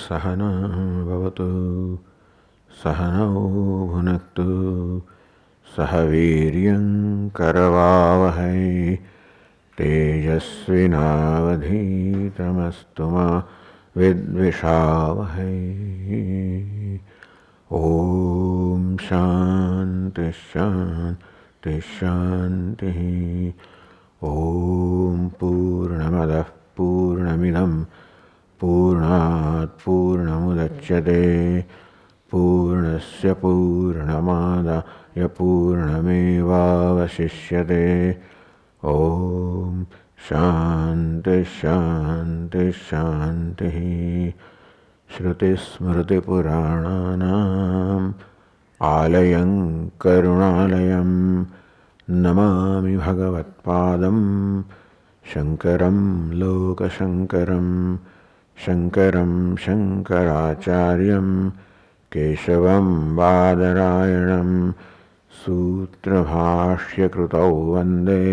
सहना भवतु सहनौ भुनक्तु सह वीर्यं करवावहै तेजस्विनावधीतमस्तु मा विद्विषावहै। ओम शांति शांति शांति। ओम पूर्णमदः पूर्णमिदं पूर्णात् पूर्णमुदच्यते पूर्णस्य पूर्णमादाय पूर्णमेवावशिष्यते। ओम शांति शांति शांति। श्रुतिस्मृतिपुराणानाम् आलयं करुणालयं नमामि भगवत्पादं शङ्करं लोकशङ्करं शङ्करं शङ्कराचार्यं केशवं बादरायणं सूत्रभाष्यकृतौ वन्दे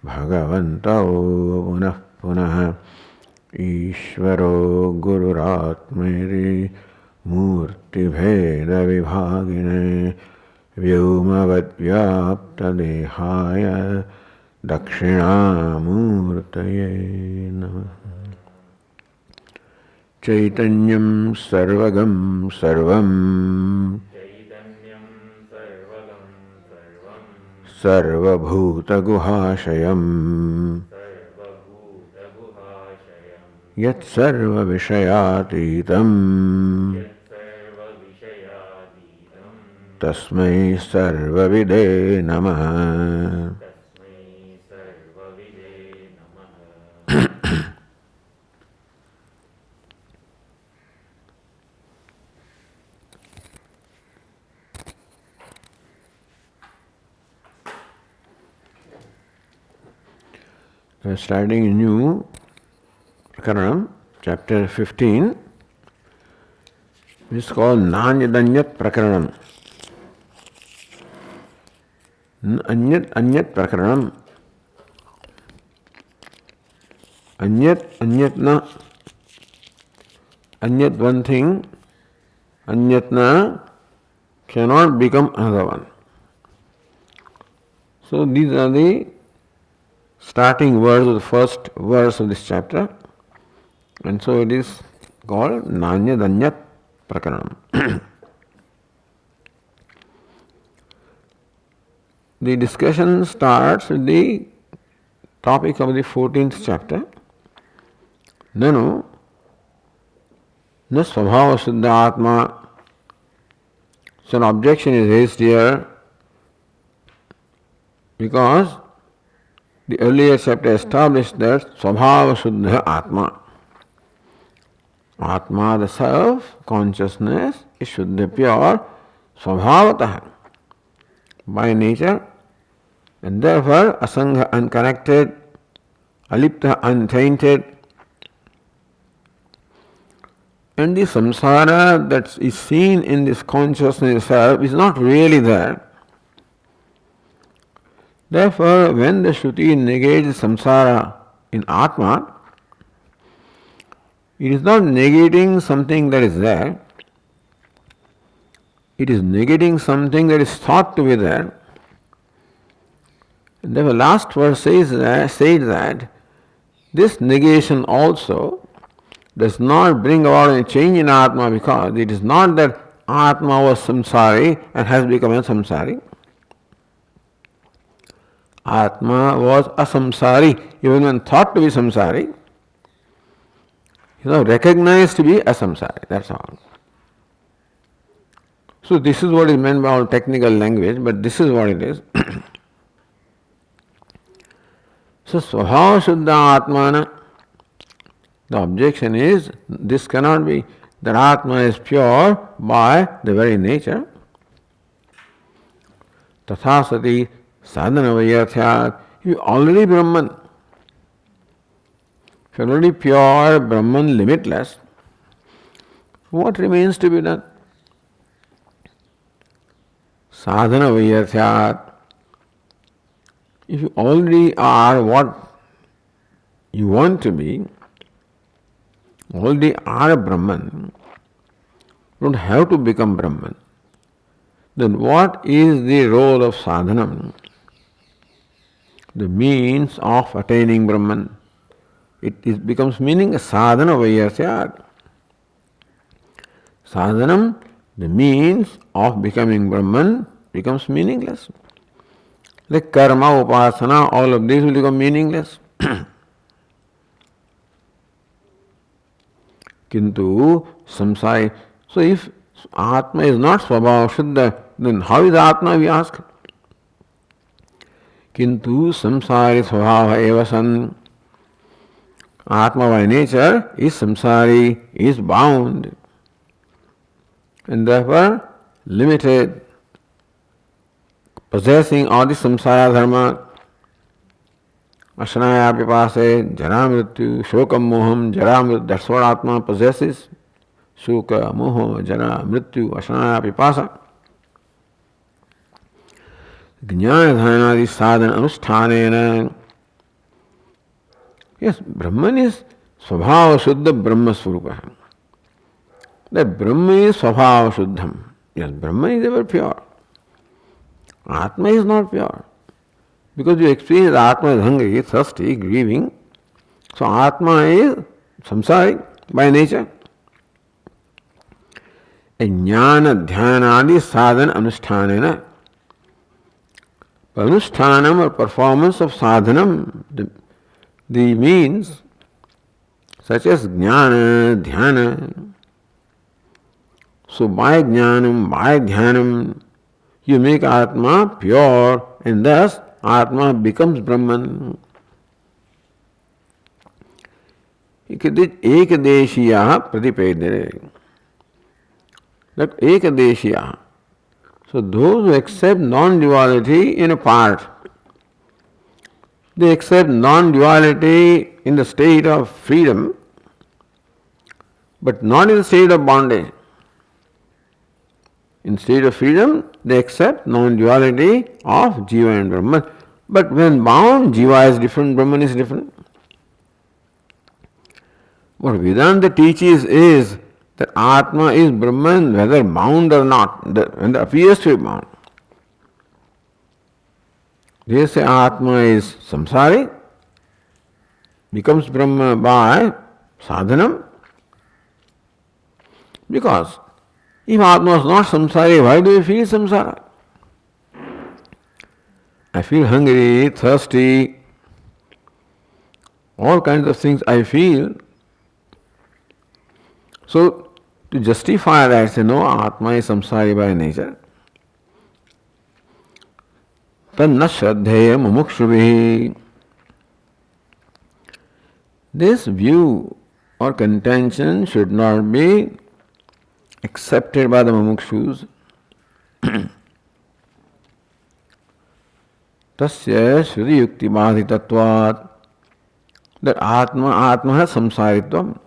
भगवन्तौ पुनः पुनः। ईश्वरो गुरुरात्मेति मूर्तिभेदविभागिने व्योमवद्व्याप्तदेहाय दक्षिणामूर्तये नमः। चैतन्यं सर्वगं सर्वं सर्वभूतगुहाशयम् यत्सर्वविषयातीतं तस्मै सर्वविदे नमः। Starting a new Prakaranam, chapter 15, which is called Nanyadanyat Prakaranam. Anyat Prakaranam. Anyatna. Anyat one thing, Anyatna cannot become another one. So these are the starting words of the first verse of this chapter. And so it is called Nanyadanyat Prakaranam. The discussion starts with the topic of the 14th chapter. Nanu na svabhava siddha atma. So an objection is raised here because the earlier chapter established that svabhava siddha atma. Atma, the self, consciousness, is Shuddha, pure, Svabhavatah, by nature, and therefore Asangha, unconnected, Alipta, untainted. And the samsara that is seen in this consciousness itself is not really there. Therefore, when the Shruti negates samsara in Atma, it is not negating something that is there. It is negating something that is thought to be there. And the last verse says that this negation also does not bring about any change in Atma, because it is not that Atma was samsari and has become a samsari. Atma was a samsari even when thought to be samsari. Recognized to be a samsari, that's all. So this is what is meant by all technical language, but this is what it is. So svabhava shuddha atmana, the objection is, this cannot be, that Atma is pure by the very nature. Tatha sati sadhana vayarthyat, you are already Brahman. If you are already pure, Brahman, limitless, what remains to be done? Sadhana vayarthyat. If you already are what you want to be, already are a Brahman, don't have to become Brahman, then what is the role of sadhana? The means of attaining Brahman. It becomes meaningless. Sadhana vayasya. Sadhanam, the means of becoming Brahman, becomes meaningless. Like karma, upasana, all of these will become meaningless. Kintu samsai. So if Atma is not Swabhava Shuddha, then how is Atma, we ask? Kintu samsari Swabhava eva san. Atma by nature is samsari, is bound, and therefore limited, possessing all the samsara dharma. Ashanaya pipase, jara mrityu, shokam moham, jara mrityu. That's what Atma possesses. Shoka, moha, jara, mrityu, ashanaya pipasa. Jnana dhanadi sadhana anusthanena. Yes, Brahman is Swabhava Shuddha Brahma Swarupa. That Brahma is Swabhava Shuddham. Yes, Brahman is ever pure. Atma is not pure. Because you experience Atma is hungry, thirsty, grieving. So Atma is samsari by nature. Jnana dhyanadi sadhana anusthanena. Anusthanam or performance of sadhanam, the means such as jnana, dhyana. So by jnanam, by dhyanam, you make Atma pure, and thus Atma becomes Brahman. Ekadeshiya pratipedere. That ekadeshiya. So those who accept non-duality in a part, they accept non-duality in the state of freedom, but not in the state of bondage. In state of freedom, they accept non-duality of Jiva and Brahman. But when bound, Jiva is different, Brahman is different. What Vedanta teaches is that Atma is Brahman whether bound or not, when it appears to be bound. They say Atma is samsari, becomes Brahma by sadhanam. Because if Atma is not samsari, why do we feel samsara? I feel hungry, thirsty, all kinds of things I feel. So to justify that, say no, Atma is samsari by nature. Tanna shraddheya mumukshubhi. This view or contention should not be accepted by the mumukshus. Tasya shruti yukti badhitatvat. That Atma has samsaritvam.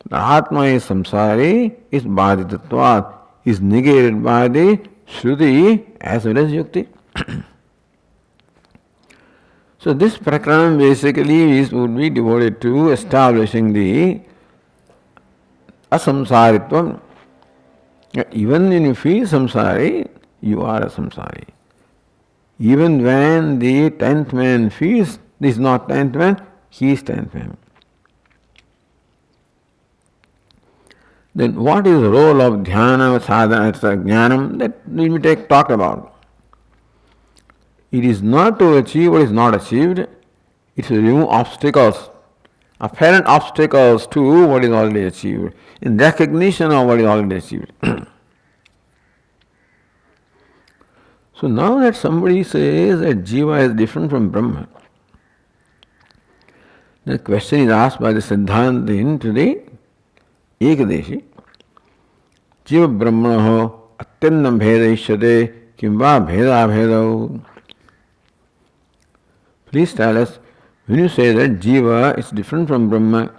The Atma is samsari, is badhitatvat, is negated by the shruti as well as yukti. So this prakranam basically would be devoted to establishing the asamsaritvam. Even when you feel samsari, you are a samsari. Even when the 10th man feels this is not 10th man, he is 10th man. Then what is the role of dhyana, sadhana, jnanam? That will be talked about. It is not to achieve what is not achieved, it is to remove obstacles, apparent obstacles to what is already achieved, in recognition of what is already achieved. So now that somebody says that Jiva is different from Brahma, the question is asked by the Siddhanta in today, Ekadeshi, Jiva Brahmanaho Atyannam Bhedaishyate Kimva Bheda Bhedau. Please tell us, when you say that Jiva is different from Brahma,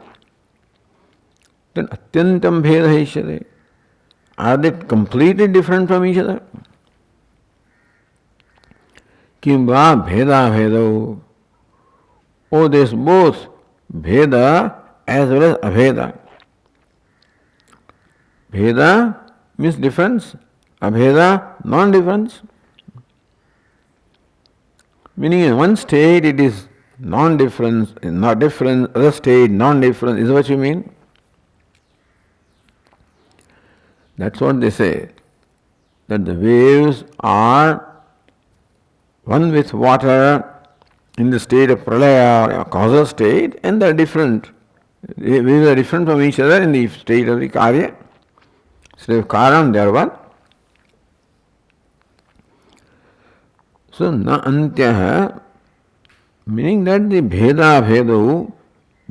then Atyantam Bhedaishyate. Are they completely different from each other? Kimva Bheda Bhedau. Oh, there's both Bheda as well as Abheda. Bheda means difference, abheda non-difference. Meaning in one state it is non-difference, not difference, other state non-difference. Is what you mean? That's what they say. That the waves are one with water in the state of pralaya or causal state, and they are different. Waves are different from each other in the state of the karya. State of karam, they are one. So, na antyaha, meaning that the bheda bhedu,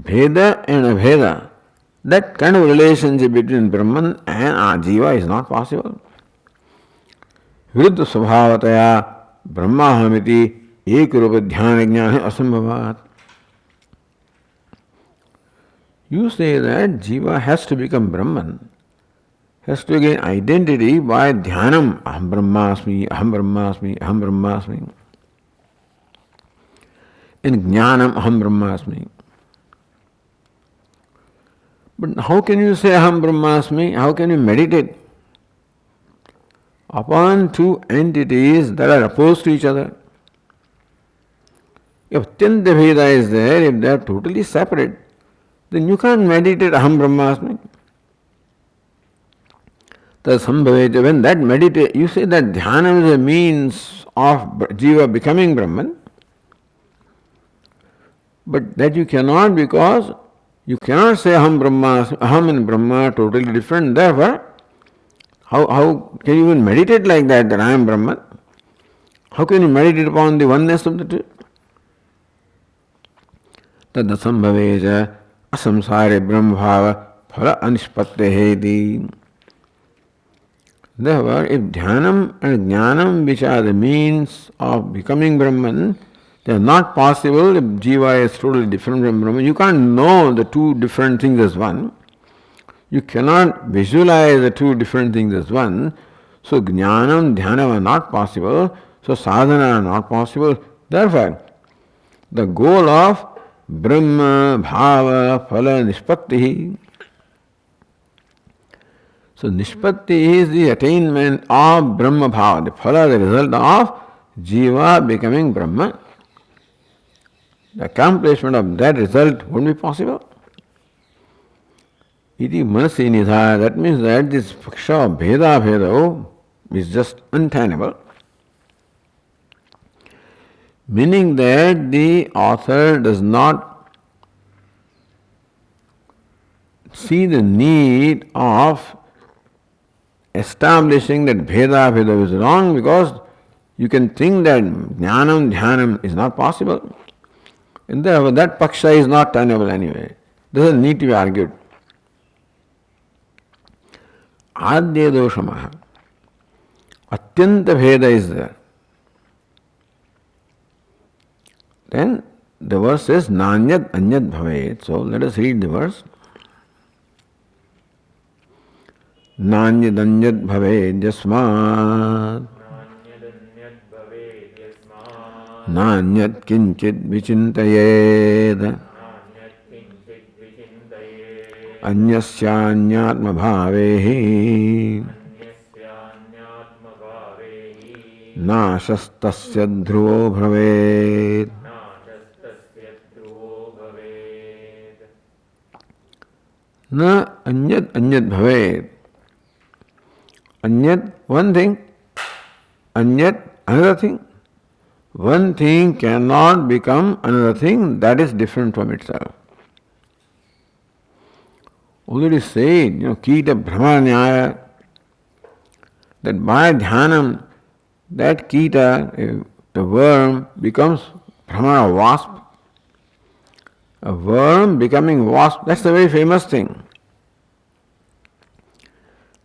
bheda and abheda, that kind of relationship between Brahman and Jiva is not possible. Viruddha svabhavataya brahmahamiti ekarupa dhyana jnana asambhavat. You say that Jiva has to become Brahman, has to gain identity by dhyanam, aham brahmasmi, aham brahmasmi, aham brahmasmi. In jnanam, aham brahmasmi. But how can you say aham brahmasmi? How can you meditate upon two entities that are opposed to each other? If Tyanta Bheda is there, if they are totally separate, then you can't meditate aham brahmasmi. Tasambhaveta, when that meditate, you say that dhyana is a means of Jiva becoming Brahman, but that you cannot, because you cannot say aham and Brahma are totally different. Therefore, how can you even meditate like that I am Brahman? How can you meditate upon the oneness of the two? Tadasambhaveja asamsare brahmabhava phala anishpatteheti. Therefore, if dhyanam and jnanam, which are the means of becoming Brahman, they are not possible if Jiva is totally different from Brahman. You can't know the two different things as one. You cannot visualize the two different things as one. So jnanam, dhyanam are not possible. So sadhana are not possible. Therefore, the goal of Brahma, Bhava, Phala, Nispatti. So Nispatti is the attainment of Brahma Bhava. The Phala, the result of Jiva becoming Brahma. The accomplishment of that result won't be possible. Iti manasi nidha, that means that this paksha of bheda bhedao is just untenable. Meaning that the author does not see the need of establishing that bheda bheda is wrong, because you can think that jnanam dhyanam is not possible. And therefore that paksha is not tenable anyway. Doesn't need to be argued. Adya doshamaha. Atyanta bheda is there. Then the verse says nanyad anyad bhavet. So let us read the verse. Nanyad anyad bhavet yasmat. Nanyat kinchit vichintayed. Anyasyanyatma bhavehi. Nashastasya dhruvo bhavet. Na anyat anyat bhavet. Anyat one thing, anyat another thing. One thing cannot become another thing that is different from itself. Already said, Kita Brahmanyaya, that by dhyanam, that Kita, the worm, becomes Brahmana wasp. A worm becoming wasp, that's a very famous thing.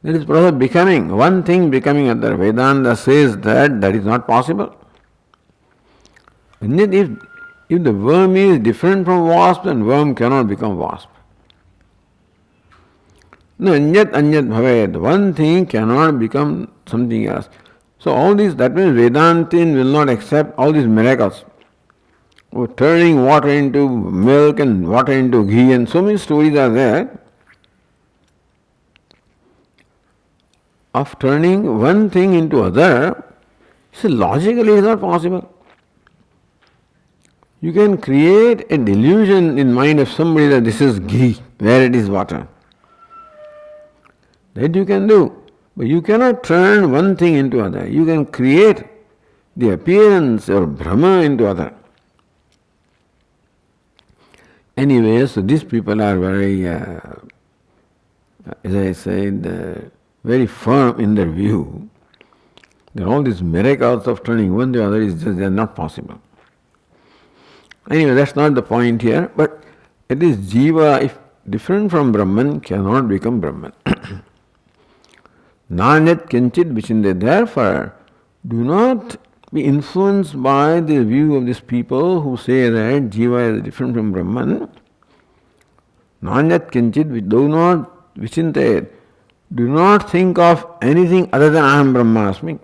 That is process of becoming, one thing becoming other. Vedanta says that that is not possible. And yet if the worm is different from wasp, then worm cannot become wasp. No, anyat bhavet. One thing cannot become something else. So all these, that means Vedantin will not accept all these miracles. Turning water into milk and water into ghee, and so many stories are there. of turning one thing into other, see, logically it is not possible. You can create a delusion in mind of somebody that this is ghee, where it is water. That you can do. But you cannot turn one thing into other. You can create the appearance or Brahma into other. Anyway, so these people are very, as I said, very firm in their view that all these miracles of turning one to the other is just, they are not possible. Anyway, that's not the point here, but it is Jiva, if different from Brahman, cannot become Brahman. Nanyat kinchit vichinde. Therefore, do not be influenced by the view of these people who say that Jiva is different from Brahman. Nanyat kinchit, do not vichinte. Do not think of anything other than I am Brahmasmi.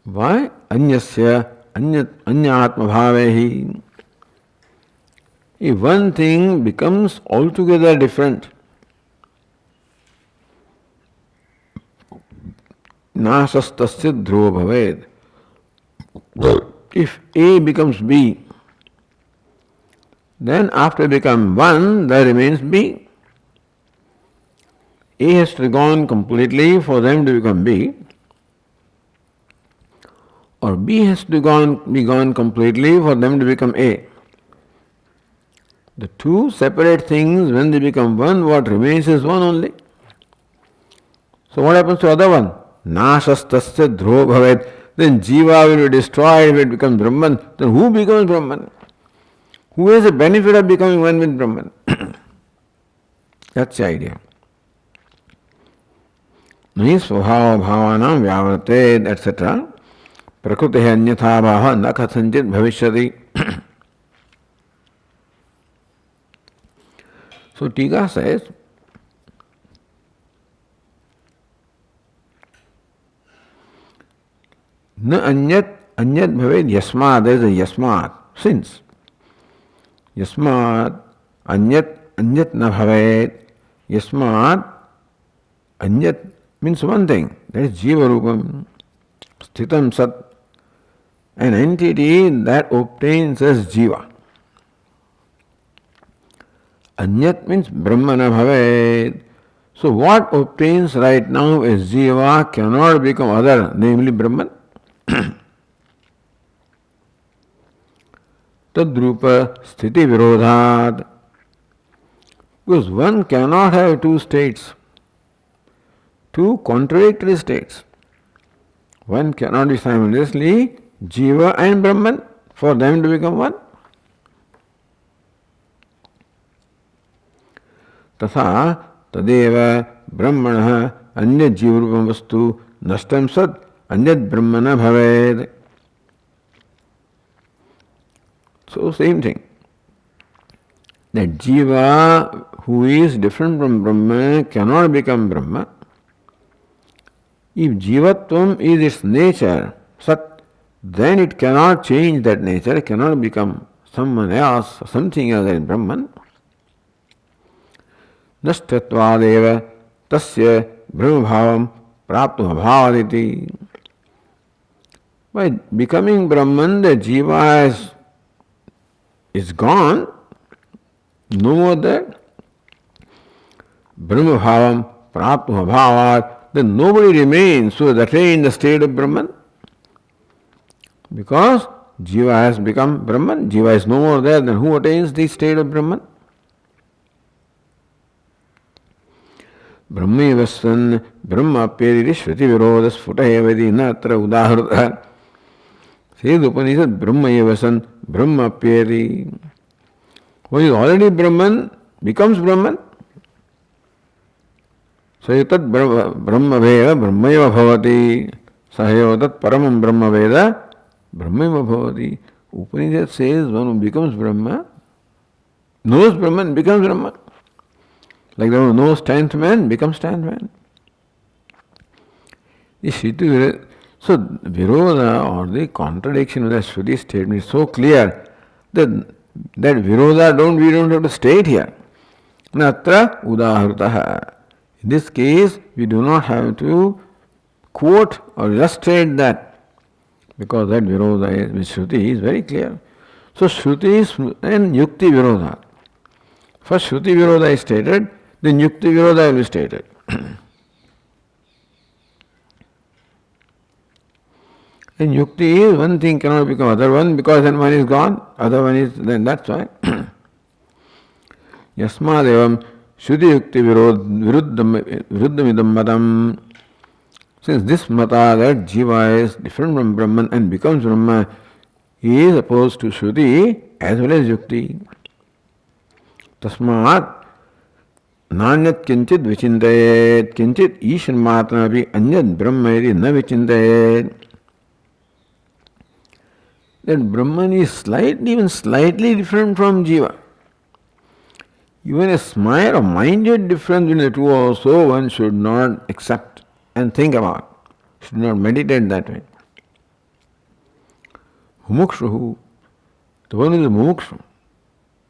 Why? Anyasya anyatma bhavehi. If one thing becomes altogether different, nasastasya dhruva bhaved. If A becomes B, then after become one, there remains B. A has to gone completely for them to become B, or B has to be gone completely for them to become A. The two separate things, when they become one, what remains is one only. So what happens to the other one? Nashastasya dhruva bhaved. Then Jiva will be destroyed if it becomes Brahman. Then who becomes Brahman? Who has the benefit of becoming one with Brahman? That's the idea. Nahi svabhava bhavanam vyavarted, etc. Prakriti anyatha bhava na kathanchit bhavishyati. So Tika says, na anyat bhaved yasmat, there is a yasmat, since. Yasmat anyat na bhaved. Yasmat anyat means one thing, that is jiva rupam, sthitam sat, an entity that obtains as jiva. Anyat means Brahmana bhaved. So what obtains right now as Jiva cannot become other, namely Brahman. Tadrupa sthiti virodhat. Because one cannot have two states, two contradictory states. One cannot be simultaneously Jiva and Brahman for them to become one. तथा तदेव ब्रह्मणः अन्यत् जीवरूपं वस्तु नष्टं सत् अन्यत् ब्रह्म न भवेत्. So same thing. That Jiva who is different from Brahma cannot become Brahma. If Jivatvam is its nature, Sat, then it cannot change that nature, it cannot become someone else, something other than Brahman. Nashtatvadev tasya brahmabhavam praptu bhavaditi. By becoming Brahman, the Jiva is gone, no more that. Brahmabhavam praptu bhavad, then nobody remains so that in the state of Brahman. Because Jiva has become Brahman, Jiva is no more there, then who attains the state of Brahman? Brahmevasvan Brahma apyariti shruti viroda sphutayavadi natra udahrata. Says Upanishad, Brahmaevasan Brahma apyariti. Who is already Brahman becomes Brahman. Sayatat Brahmaveda Brahmaeva bhavati. Sahayotat Paramam Brahmaveda Brahmaeva bhavati. Upanishad says one who becomes Brahma, knows Brahman, becomes Brahman. Like the one who knows 10th man becomes 10th man. So Viroda or the contradiction of the Shruti statement is so clear that Viroda we don't have to state here. Natra udahrutaha. In this case, we do not have to quote or illustrate that, because that virodha with Shruti is very clear. So Shruti and Yukti virodha. First Shruti virodha is stated, then Yukti virodha will be stated. And Yukti is one thing cannot become other one, because then one is gone, other one is, then that's why. Yasmadevam Shruti Yukti viruddhamidam matam. Since this mata that Jiva is different from Brahman and becomes Brahma is opposed to Shruti as well as Yukti. Tasmat nanyat kinchit vichintayet kinchit ishan matnapi anyat Brahma iti na vichintayet. That Brahman is even slightly different from Jiva. Even a smile or minute difference between the two also one should not accept and think about. Should not meditate that way. Mumukshuhu, the one who is mumukshu,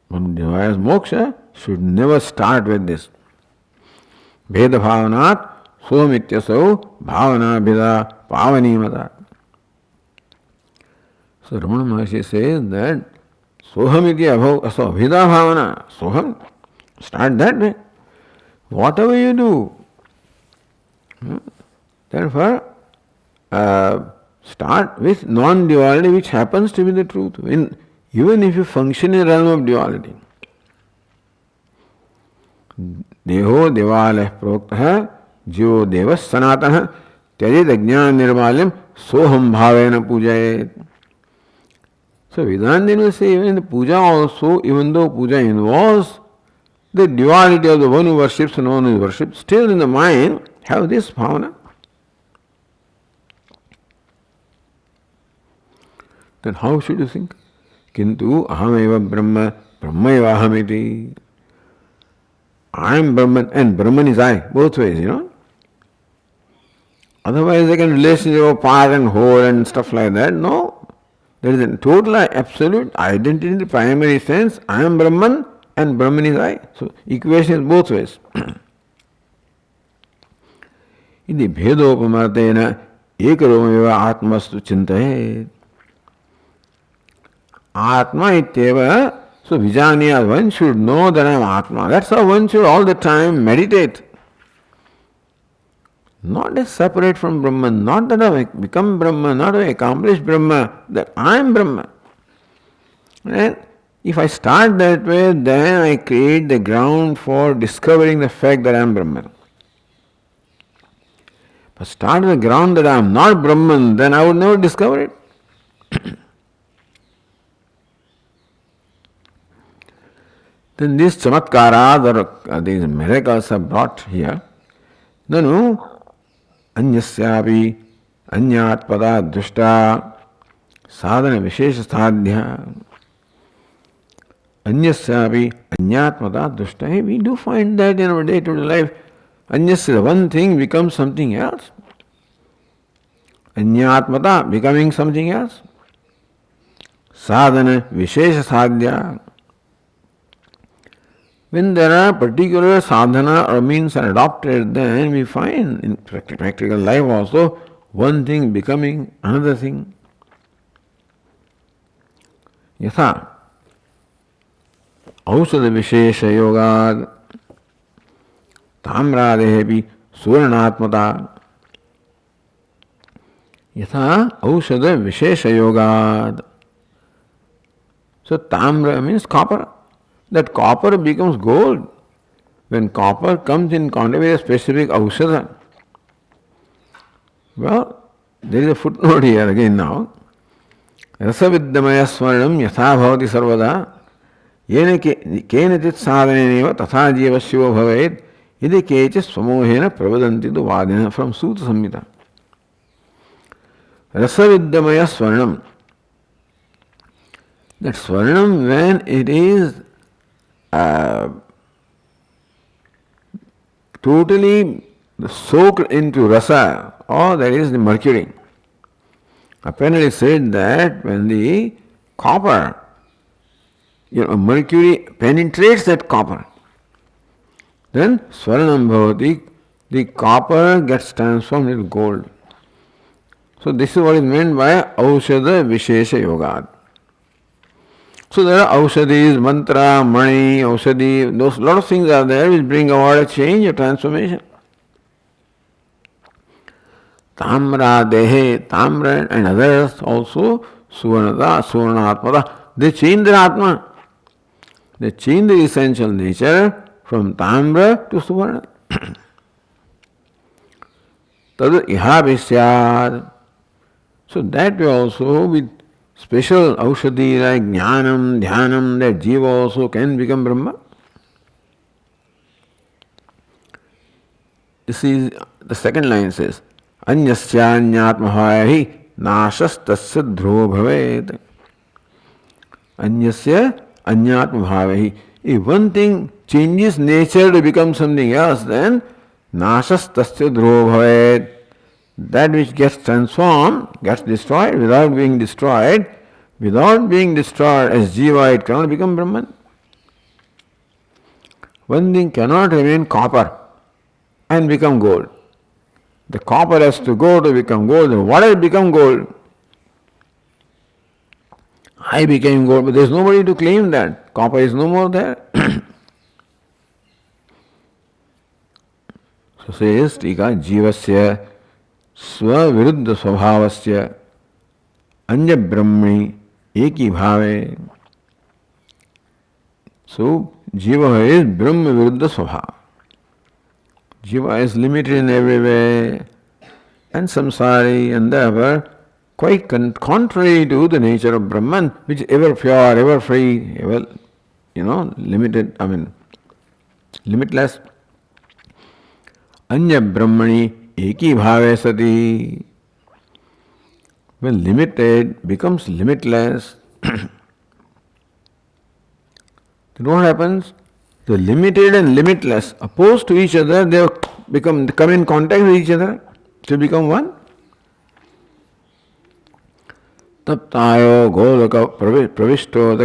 one who desires moksha, should never start with this. Veda bhavanat somityasau bhavana bheda pavani mata. So Ramana Maharshi says that soham iti abhav aso bheda bhavana, soham, start that way. Whatever you do, therefore, start with non-duality, which happens to be the truth. Even if you function in the realm of duality. Deho devaleh proktah jivo devas sanatah tyajit ajnana nirmalyam soham bhavena pujayet. So Vedanta will say even in the puja also, even though puja involves the duality of the one who worships and one who is worshipped, still in the mind have this bhavana. Then how should you think? Kintu ahameva brahma, brahmaiva ahamiti. I am Brahman and Brahman is I, both ways, Otherwise they can relationship of part and whole and stuff like that. No. There is a total absolute identity in the primary sense. I am Brahman and Brahman is I. So equation is both ways. Iti bhedopamartena ekaromeva atmastu chintahet. Atma ityeva. So vijaniya, one should know that I am Atma. That's how one should all the time meditate. Not as separate from Brahman, not that I have become Brahma, not that I accomplished Brahma, that I am Brahma. And if I start that way, then I create the ground for discovering the fact that I am Brahman. If I start the ground that I am not Brahman, then I would never discover it. Then these chamatkaras or these miracles are brought here. Nanu anyasyapi anyatpada dushta sadhana vishesha sadhya. Anyasyapi anyatpada dushta. We do find that in our day-to-day life. Anyasya, one thing becomes something else. Anyatmata, becoming something else. Sadhana vishesha sadhya. When there are particular sadhana or means are adopted, then we find in practical life also one thing becoming another thing. Yatha aushadha vishesha yogad tamradehepi suvarnatmata. Yatha aushadha vishesha yogad. So tamra means copper. That copper becomes gold when copper comes in contact with a specific aushadha. Well, there is a footnote here again now. Rasaviddhamaya swarnam yatha bhavati sarvada yena kenachit sadhaneneva tatha jiva shivo bhavet yadi kecha swamohena pravadanti tu vadena, from Sutta Samhita. Rasaviddhamaya swarnam. That swarnam, when it is totally soaked into rasa, or that is the mercury. Apparently said that when the copper, mercury penetrates that copper, then Swarnam Bhavati, the copper gets transformed into gold. So this is what is meant by Aushadha Vishesha Yoga. So there are Aushadhis, Mantra, Mani, Aushadhi, those lot of things are there which bring about a change, a transformation. Tamra, Dehe, Tamra and others also, Suvarnada, Suvarnatmada, they change their Atma. They change the essential nature from Tamra to Suvarna. Tad iha visyad. So that way also with special aushadhi like jnanam, dhyanam, that jiva also can become Brahma. This is the second line says, Anyasya nashas tasya dhruva bhavet. Anyasya anyatma bhavahi. If one thing changes nature to become something else, then nashas tasya dhruva bhavet. That which gets transformed gets destroyed. Without being destroyed as jiva, it cannot become Brahman. One thing cannot remain copper and become gold. The copper has to go to become gold. And what has become gold? I became gold, but there is nobody to claim that. Copper is no more there. So says Tika, Jivasya Swaviruddha Swabhavasya Anya Brahmani Eki Bhave. So Jiva is Brahma Viruddha Swabhava. Jiva is limited in every way and samsari and therefore quite contrary to the nature of Brahman, which is ever pure, ever free, ever, limitless. Anya Brahmani Eki Bhave Sati. When limited becomes limitless, then what happens? The limited and limitless, opposed to each other, they come in contact with each other to become one. Taptayo golaka pravishto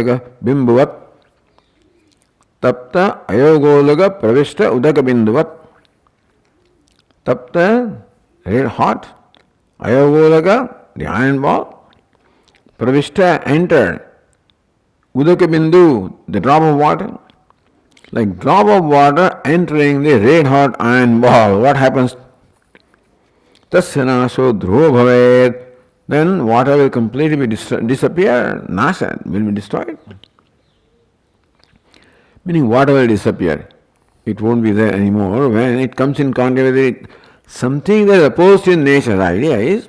bimbuvat. Tapta ayogolaka pravishta udaka binduvat. Tapta, red hot. Ayogolaka, the iron ball. Pravishta, entered. Udaka bindu, the drop of water. Like drop of water entering the red hot iron ball. What happens? Tasya naso dhruva bhavet. Then water will completely disappear. Nasa will be destroyed. Meaning water will disappear. It won't be there anymore when it comes in contact with it. Something that is opposed in nature. The idea is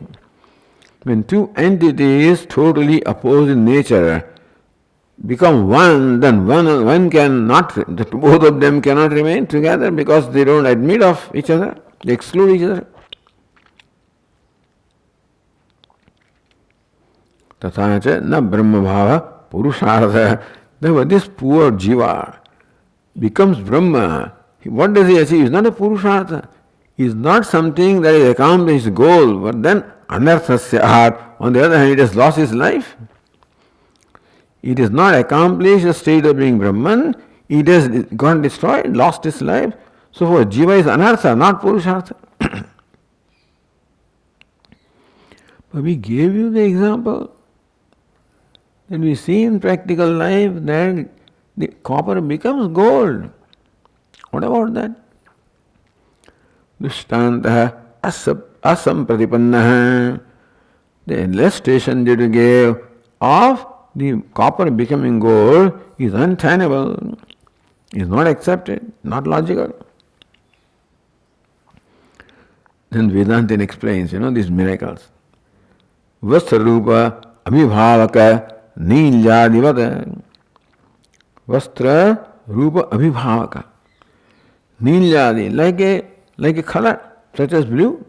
when two entities totally opposed in nature become one, then one cannot, both of them cannot remain together because they don't admit of each other. They exclude each other. Tathacha na brahma bhava purushartha. Therefore this poor jiva becomes Brahma. What does he achieve? It's not a purushartha. It's not something that is accomplished goal, but then anarthasya. On the other hand, it has lost his life. It has not accomplished the state of being Brahman. It has gone destroyed, lost its life. So for jiva is anartha, not purushartha. But we gave you the example that we see in practical life that the copper becomes gold. What about that? Dushtantah asampratipannaha. The illustration that you gave of the copper becoming gold is untenable, is not accepted, not logical. Then Vedanta explains, these miracles. Vastrarupa abhibhavaka nilyadivata. Vastra rupa abhibhavaka. Nilyadi, like a color, such as blue,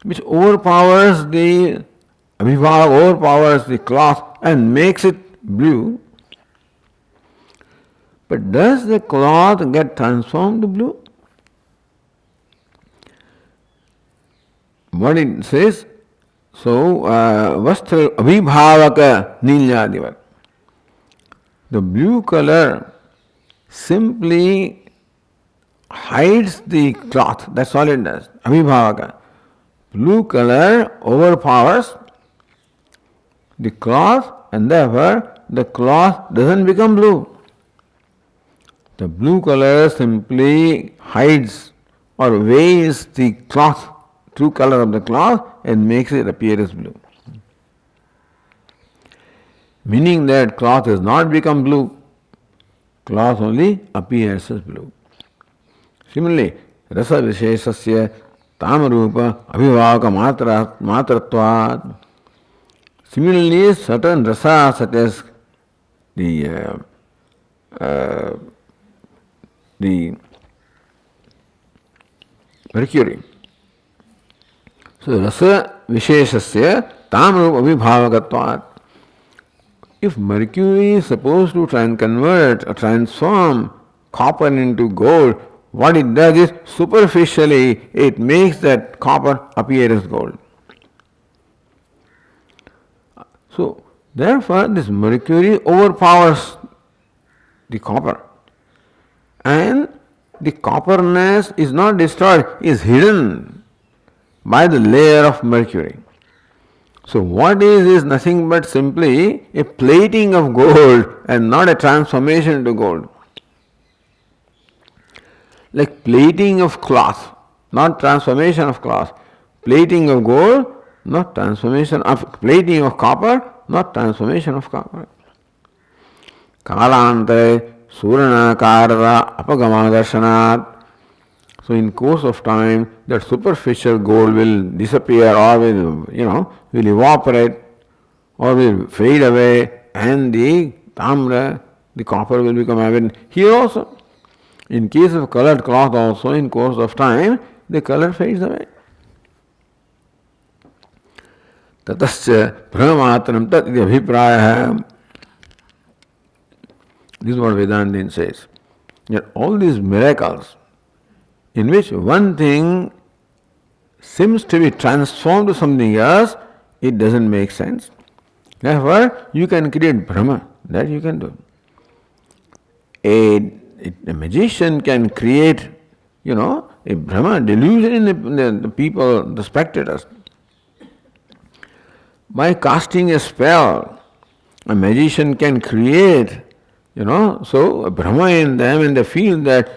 which overpowers the overpowers the cloth and makes it blue. But does the cloth get transformed to blue? What it says, so vastra abhibhavaka nilyadivat. The blue color simply hides the cloth. That's all it does. Abhibhavaka. Blue color overpowers the cloth, and therefore the cloth doesn't become blue. The blue color simply hides or weighs the cloth, true color of the cloth, and makes it appear as blue. Meaning that cloth has not become blue, cloth only appears as blue. Similarly, rasa vishesasya tamarupa abhivaka matratvat. Similarly, certain rasa such as the mercury. So rasa vishesasya tamarupa abhivakatvat. If mercury is supposed to try and convert or transform copper into gold, what it does is superficially it makes that copper appear as gold. So, therefore, this mercury overpowers the copper, and the copperness is not destroyed, is hidden by the layer of mercury. So what is nothing but simply a plating of gold and not a transformation into gold. Like plating of cloth, not transformation of cloth. Plating of gold, not transformation of plating of copper, not transformation of copper. Kalantare suranakarara apagamadarsanat. So in course of time, that superficial gold will disappear or will evaporate or will fade away, and the tamra, the copper, will become evident. Here also, in case of colored cloth also, in course of time, the color fades away. Tatasya brahmatram tat iti abhipraya. This is what Vedantin says. That all these miracles, in which one thing seems to be transformed to something else, it doesn't make sense. Therefore, you can create Brahma. That you can do. A magician can create, a Brahma delusion in the people, the spectators. By casting a spell, a magician can create, so a Brahma in them, and they feel that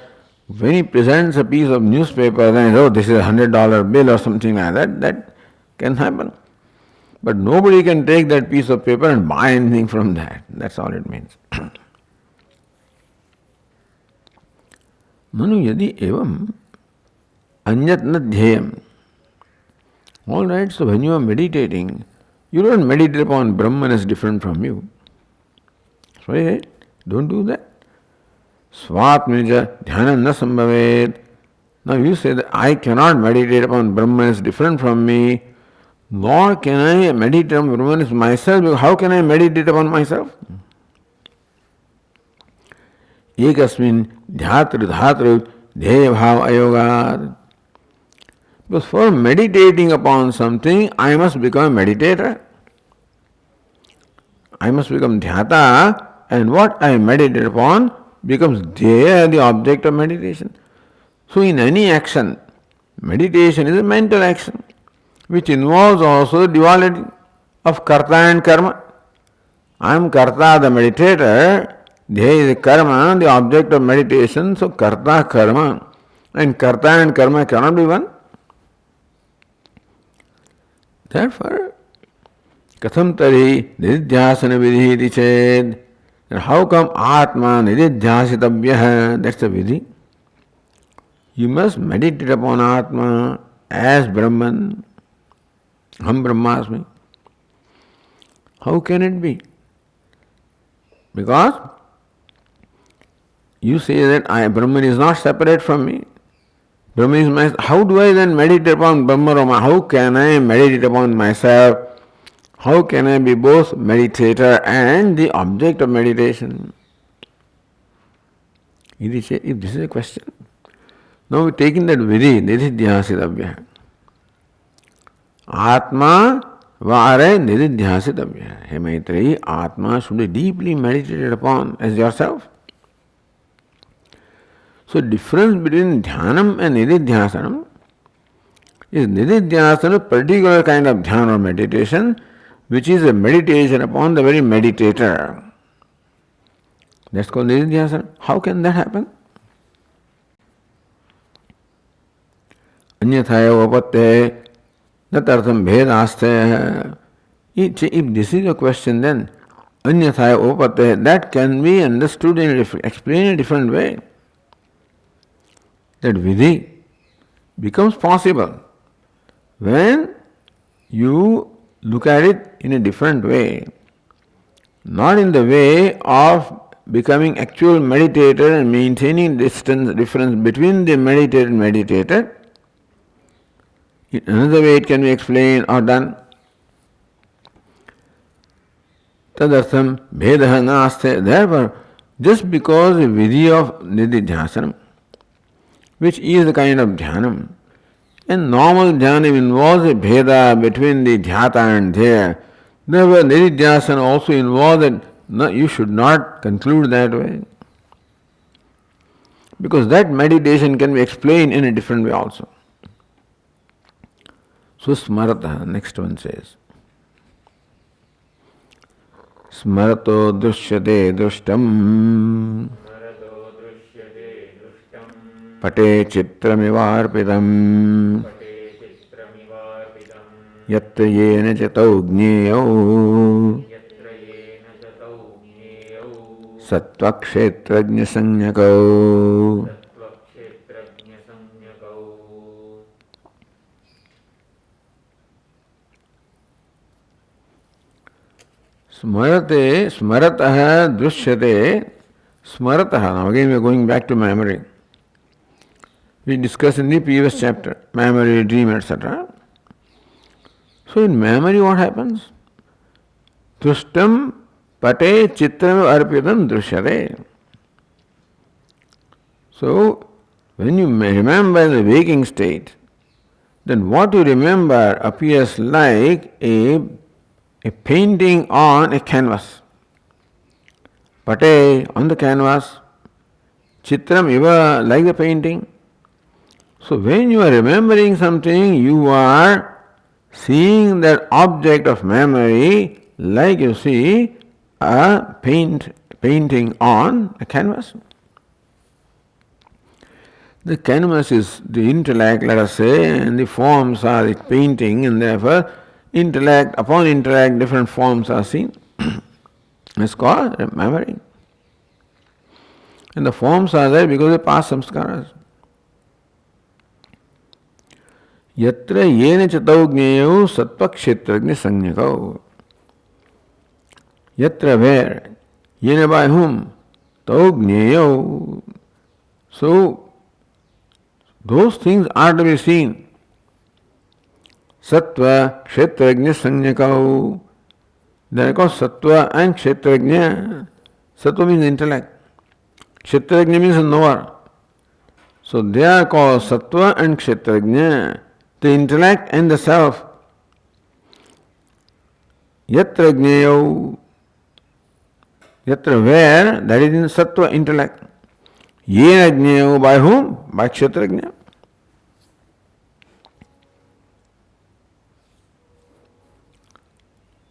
when he presents a piece of newspaper, then this is $100 bill or something like that, that can happen. But nobody can take that piece of paper and buy anything from that. That's all it means. Nanu yadi evam anyat na dhyayam. All right, so when you are meditating, you don't meditate upon Brahman as different from you. Right? Don't do that. Swatmija dhyana na sambhavet. Now you say that I cannot meditate upon Brahman as different from me, nor can I meditate upon Brahman as myself, because how can I meditate upon myself? Ekasmin dhyatru dhatru dhyaya bhava ayogat. Because for meditating upon something, I must become a meditator. I must become dhyata, and what I meditate upon becomes dhyaya, the object of meditation. So in any action, meditation is a mental action, which involves also the duality of karta and karma. I am karta, the meditator, dhyaya is the karma, the object of meditation, so karta, karma, and karta and karma cannot be one. Therefore, katham tari nididhyasana vidhi iti ched. How come Atma nididhyasitavya? That's the vidhi. You must meditate upon Atma as Brahman. Ham Brahmasmi. How can it be? Because you say that Brahman is not separate from me. Brahman is myself. How do I then meditate upon Brahma? How can I meditate upon myself? How can I be both meditator and the object of meditation? If this is a question. Now we're taking that vidhi, nididhyasitavya. Atma vare nididhyasitavya. Hey Maitreyi, Atma should be deeply meditated upon as yourself. So difference between dhyanam and nididhyasanam is nididhyasana, a particular kind of dhyana or meditation, which is a meditation upon the very meditator. That's called nididhyasana. How can that happen? Anyathaya upatte natartham bhedaste. If this is a question, then anyathaya upatte, that can be understood and explained in a different way. That vidhi becomes possible when you look at it in a different way. Not in the way of becoming actual meditator and maintaining difference between the meditator and meditated. In another way it can be explained or done. Tadartham bhedaha naste. Therefore, just because the vidhi of nididhyasanam, which is a kind of dhyanam, and normal dhyanam involves a bheda between the dhyata and dhya, therefore nididhyasana also involves that. No, you should not conclude that way. Because that meditation can be explained in a different way also. So smarata, next one says, smarato drishyate drushtam pate chitramivarpitam yatra yena chatau gneyau sattva-kshetrajña sannyakau. Smarate, smarataha, drishyate, smarataha. Now again we are going back to memory. We discussed in the previous chapter, memory, dream, etc. So in memory what happens? Drushtam pate chitram arpitam drishyate. So, when you remember the waking state, then what you remember appears like a painting on a canvas. Pate, on the canvas, chitram iva, like the painting. So, when you are remembering something, you are seeing that object of memory like you see a painting on a canvas. The canvas is the intellect, let us say, and the forms are the painting, and therefore upon intellect different forms are seen. It's called memory. And the forms are there because of past samskaras. Yatra yena chatau gneyau sattva-kshetrajña sannyakau. Yatra, where, yena, by whom, tau gneyau. So, those things are to be seen. Sattva, kshetrajña sannyakau. They are called sattva and kshetrajña. Sattva means intellect. Kshetrajña means knower. So they are called sattva and kshetrajña, the intellect and the self. Yatra gneyau. Yatra, where, that is in sattva, intellect. Yena gneyau, by whom? By kshetrajña.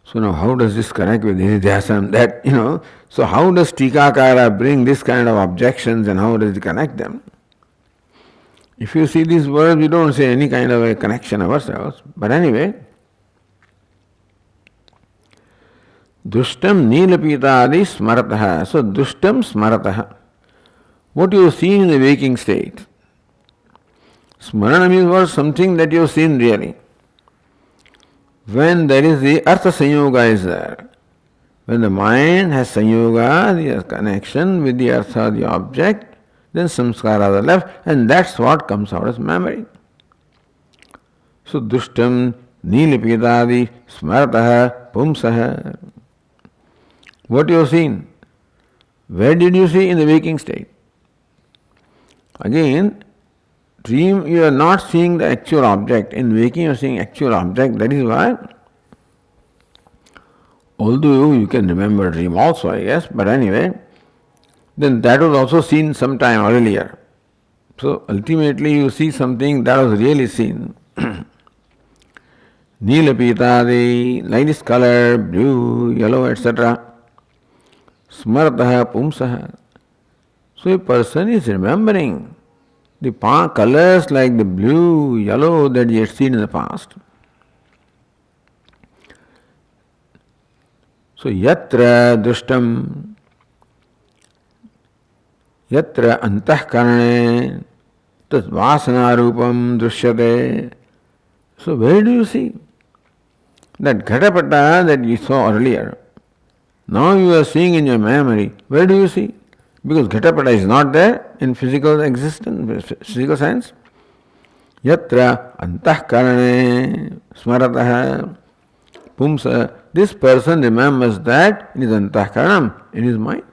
So now how does this connect with nididhyasana? That, so how does Tikakara bring this kind of objections and how does it connect them? If you see these words, we don't say any kind of a connection ourselves. But anyway, Dushtam nilapitadi smarataha. So dushtam smarataha. What you have seen in the waking state. Smarana means what? Something that you have seen really. When there is the artha sanyoga is there. When the mind has sanyoga, the connection with the artha, the object, then samskaras are left, and that's what comes out as memory. So dushtam nilapitadi smarataha pumsaha. What you have seen? Where did you see? In the waking state. Again, dream you are not seeing the actual object. In waking you are seeing actual object. That is why, although you can remember dream also, I guess, but anyway, then that was also seen some time earlier. So ultimately you see something that was really seen. Nilapitadi, like this color, blue, yellow, etc. Smartaha pumsaha. So a person is remembering the colors like the blue, yellow that he had seen in the past. So yatra dushtam, yatra antahkarane, tat vasana rupam drishyate. So where do you see that ghatapata that you saw earlier? Now you are seeing in your memory. Where do you see? Because ghatapata is not there in physical existence, physical sense. Yatra antahkarane smarataha pumsa. This person remembers that in his antahkaranam, in his mind.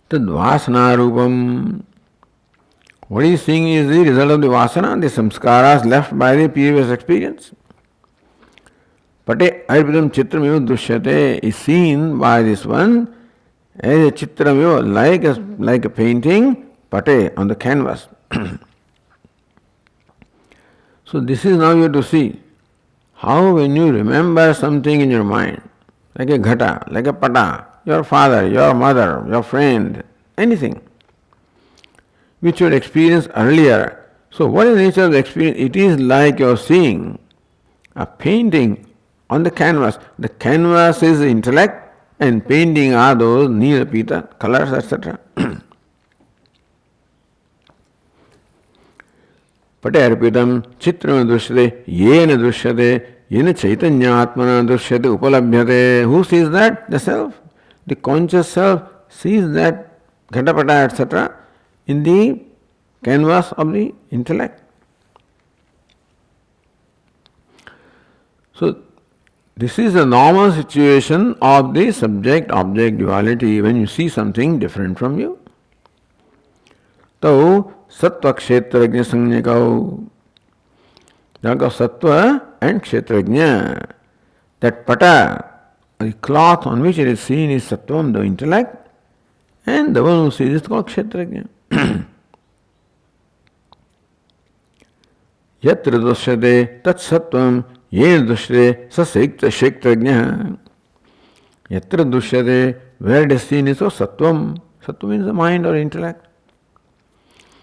Tad vasana rupam. What he is seeing is the result of the vasana, the samskaras left by the previous experience. Pate arpitam chitramiva dushyate is seen by this one as a chitramiva, like a painting, pate, on the canvas. So this is now you have to see how when you remember something in your mind, like a ghata, like a pata, your father, your mother, your friend, anything which you had experienced earlier. So what is the nature of the experience? It is like you are seeing a painting on the canvas. The canvas is the intellect and painting are those nila pita, colors, etc. Pate arpitam chitram drishyate, yena drishyate, yena chaitanyatmana drishyate upalabhyate. Who sees that? The self. The conscious self sees that ghatapata, etc. in the canvas of the intellect. So this is a normal situation of the subject-object duality when you see something different from you. So sattva kshetrajna sanjnakau. That of sattva and kshetrajna. That pata, the cloth on which it is seen is sattvam, the intellect, and the one who sees it is called kshetrajna. Yatra dushyate tat sattvam yen dushyate sa kshetrajna. Yatra dushyate, where it is seen is so sattvam. Sattva means the mind or intellect.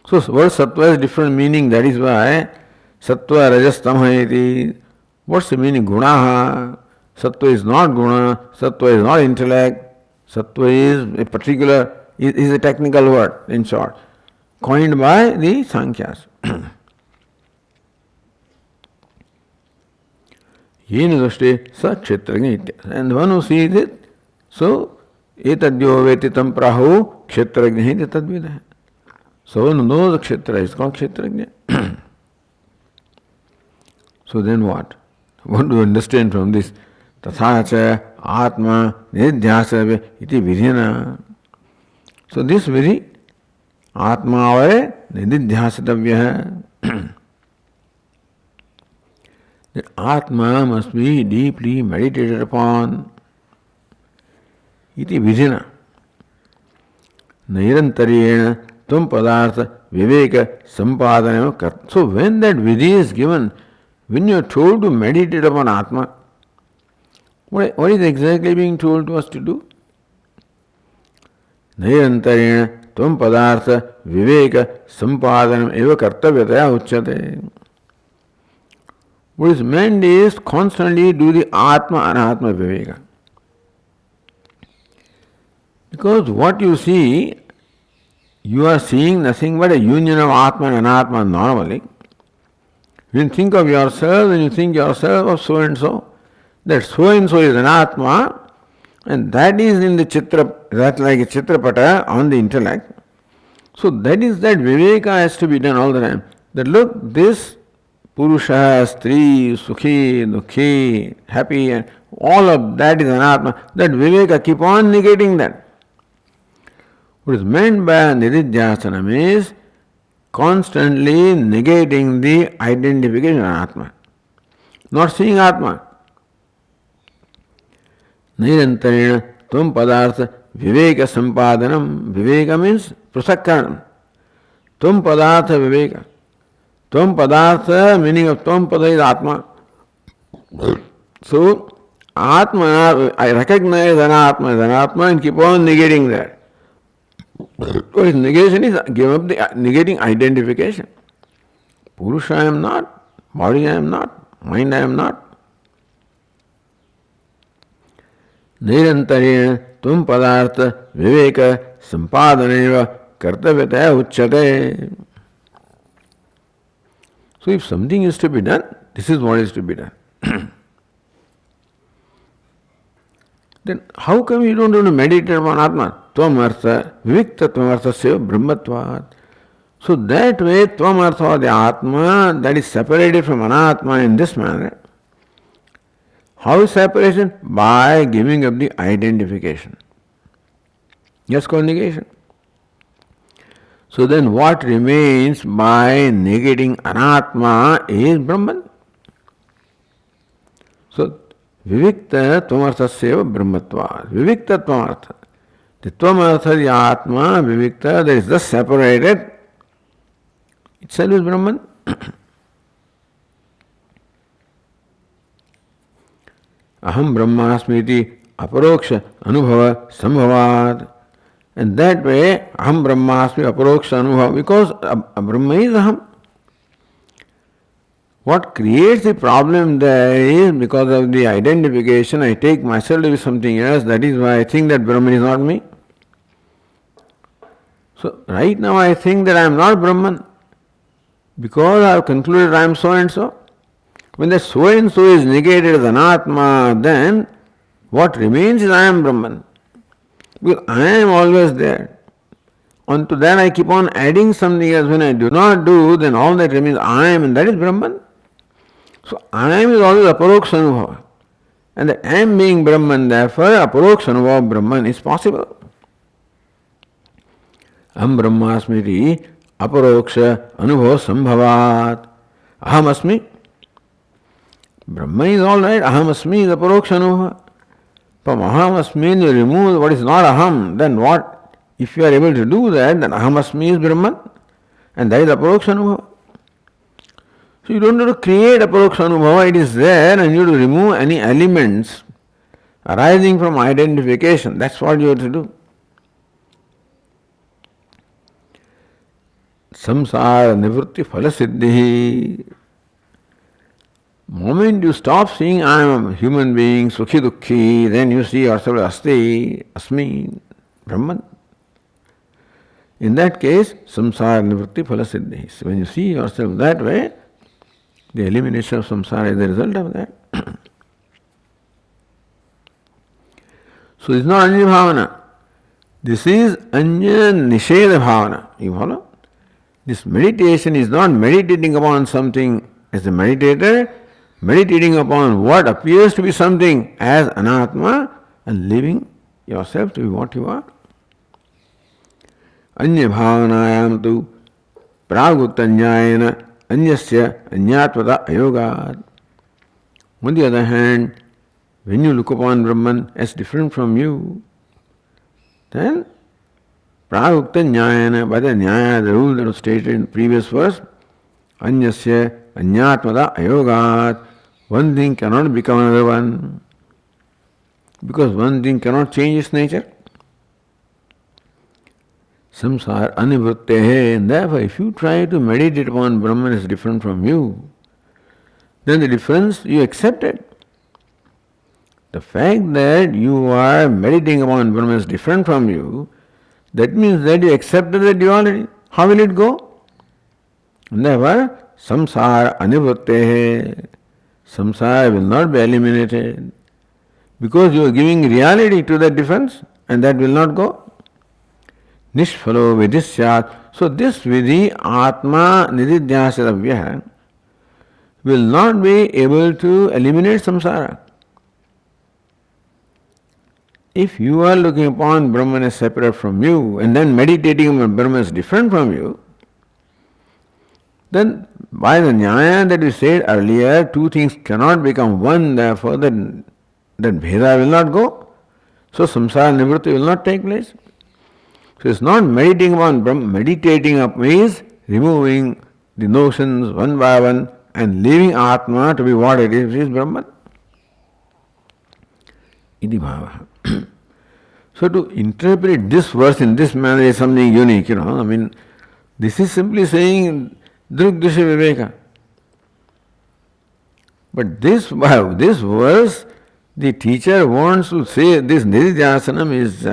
So word sattva has different meaning, that is why sattva rajas tamha iti. What's the meaning? Gunaha. Sattva is not guna, sattva is not intellect. Sattva is a particular, is a technical word, in short, coined by the Sankhyas. Yena dushyate sa kshetrajna itya. And the one who sees it, so etadyo vetitam prahu kshetrajna iti tadvidah. So one who knows the kshetra is called kshetrajna. So then what? What do you understand from this? Tathacha atma nidhyasa iti vidhina. So this vidhi, atma avare nidhyasatavya. The atma must be deeply meditated upon. Iti vidhina. Nairantariyena tum padartha viveka sampadana. So when that vidhi is given, when you are told to meditate upon atma, what is exactly being told to us to do? Nairantariyena tum padartha viveka sampadana eva kartavyataya uchyate. What is meant is constantly do the Atma Anatma Viveka. Because what you see, you are seeing nothing but a union of Atma and Anatma normally. When you think of yourself, when you think yourself of so and so, that so and so is an Atma, and that is in the Chitra, that's like a Chitrapata on the intellect. So that is that Viveka has to be done all the time. That look, this Purusha, Stri, Sukhi, Dukhi, happy, and all of that is Anatma. That Viveka, keep on negating that. What is meant by Nididhyasanam is constantly negating the identification of Atma. Not seeing Atma. Nirantarena tvam padartha viveka sampadanam. Viveka means Prasakkaranam. Tvam padartha viveka. Tvam padartha, meaning of tvam pada is Atma. So, Atma, I recognize Anatma as Anatma and keep on negating that. So his negation is give up the negating identification. Purusha I am not, body I am not, mind I am not. Nirantarena tvam padartha viveka sampadhaneva kartavyataya uchyate. So if something is to be done, this is what is to be done. Then how come you don't want to meditate upon Atma? Tvam artha, vivikta tvam artha seva brahmatvat. So that way, tvam artha, the Atma that is separated from Anatma in this manner. How is separation? By giving up the identification. Just called negation. So then what remains by negating Anatma is Brahman. So Vivikta tvamarthasya brahmatva. Vivikta tvamartha. The tvamartha, the Atma, Vivikta, that is thus separated, itself is Brahman. Aham brahmasmiti aparoksha anubhava sambhavat. And that way, aham brahmasmi aparoksha anubhava, because a Brahma is aham. What creates the problem there is because of the identification, I take myself to be something else, that is why I think that Brahman is not me. So right now I think that I am not Brahman because I have concluded I am so and so. When that so and so is negated as Anatma, then what remains is I am Brahman. Because I am always there. Onto that I keep on adding something else. When I do not do, then all that remains I am, and that is Brahman. So I am is always aparoksha anubhava. And the I am being Brahman, therefore aparoksha anubhava Brahman is possible. Aham brahmasmiti aparoksha anubhava sambhavat. Aham asmi. Brahma is all right. Aham asmi is aparoksha anubhava. From aham asmi you remove what is not aham, then what? If you are able to do that, then aham asmi is Brahman. And that is aparoksha anubhava. So you don't have to create aparoksha anubhava, it is there and you have to remove any elements arising from identification. That's what you have to do. Samsara nivritti phala siddhi. Moment you stop seeing I am a human being, sukhi dukhi, then you see yourself asti, asmi, Brahman. In that case, samsara nivritti phala siddhi. So when you see yourself that way, the elimination of samsara is the result of that. So it's not anya bhavana. This is anya nisheda bhavana. You follow? This meditation is not meditating upon something as a meditator, meditating upon what appears to be something as anatma and leaving yourself to be what you are. Anya bhavanayam tu pragutanyayana anyasya anyatvata ayogat. On the other hand, when you look upon Brahman as different from you, then pragukta nyayana, by the nyaya, the rule that was stated in the previous verse, anyasya anyatvata ayogat, one thing cannot become another one, because one thing cannot change its nature. Samsara anivrittehe, and therefore if you try to meditate upon Brahman as different from you, then the difference you accept it. The fact that you are meditating upon Brahman as different from you, that means that you accepted the duality. How will it go? And therefore, samsara anivrittehe, samsara will not be eliminated, because you are giving reality to that difference, and that will not go. Nishphalo vidhisyat. So this vidhi, atma nididhyasatavya, will not be able to eliminate samsara. If you are looking upon Brahman as separate from you and then meditating on Brahman as different from you, then by the nyaya that we said earlier, two things cannot become one, therefore that bheda will not go. So samsara nivritti will not take place. So it's not meditating up means removing the notions one by one and leaving Atma to be what it is, which is Brahman. Iti bhava. So to interpret this verse in this manner is something unique, I mean, this is simply saying Drugdusha Viveka. But this verse, the teacher wants to say this Nididhyasanam is...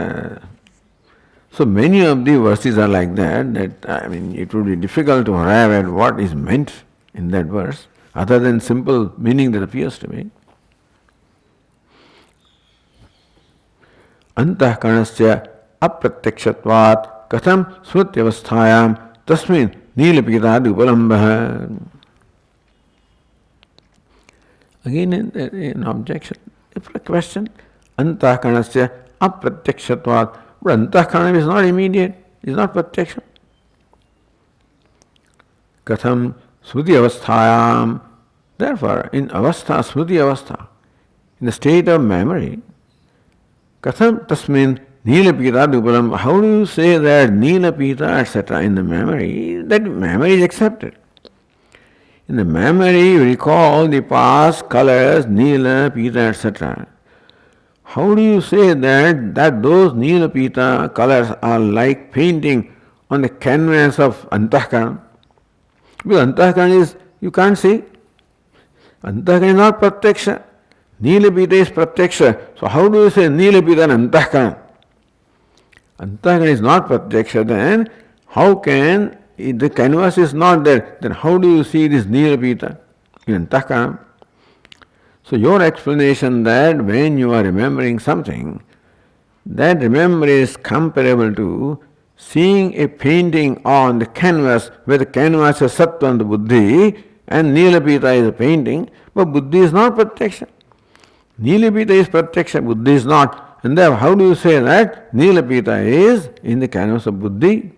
so many of the verses are like that it would be difficult to arrive at what is meant in that verse, other than simple meaning that appears to me. Antah karanasya apratyakshatvat katham smrutyavasthayam tasmin nilapitad upalambha. Again an objection, a question. Antah karanasya apratyakshatvat. But antahkarana is not immediate, is not pratyaksha. Katham smruti avasthayam. Therefore, in avastha, smruti avastha, in the state of memory, katham tasmin nilapita dupalam. How do you say that nilapita, etc. in the memory? That memory is accepted. In the memory, you recall the past colors, nila, pita, etc. How do you say that those Nila Pita colors are like painting on the canvas of Antahkarana? Because Antahkarana is, you can't see. Antahkarana is not Pratyaksha. Nila Pita is Pratyaksha. So how do you say Nila Pita and Antahkarana? Antahkarana is not Pratyaksha, then how can, if the canvas is not there, then how do you see this Nila Pita in Antahkarana? So your explanation that when you are remembering something, that memory is comparable to seeing a painting on the canvas where the canvas is sattva and the buddhi and nilapita is a painting, but buddhi is not pratyaksha. Nilapita is pratyaksha, buddhi is not. And therefore, how do you say that nilapita is in the canvas of buddhi?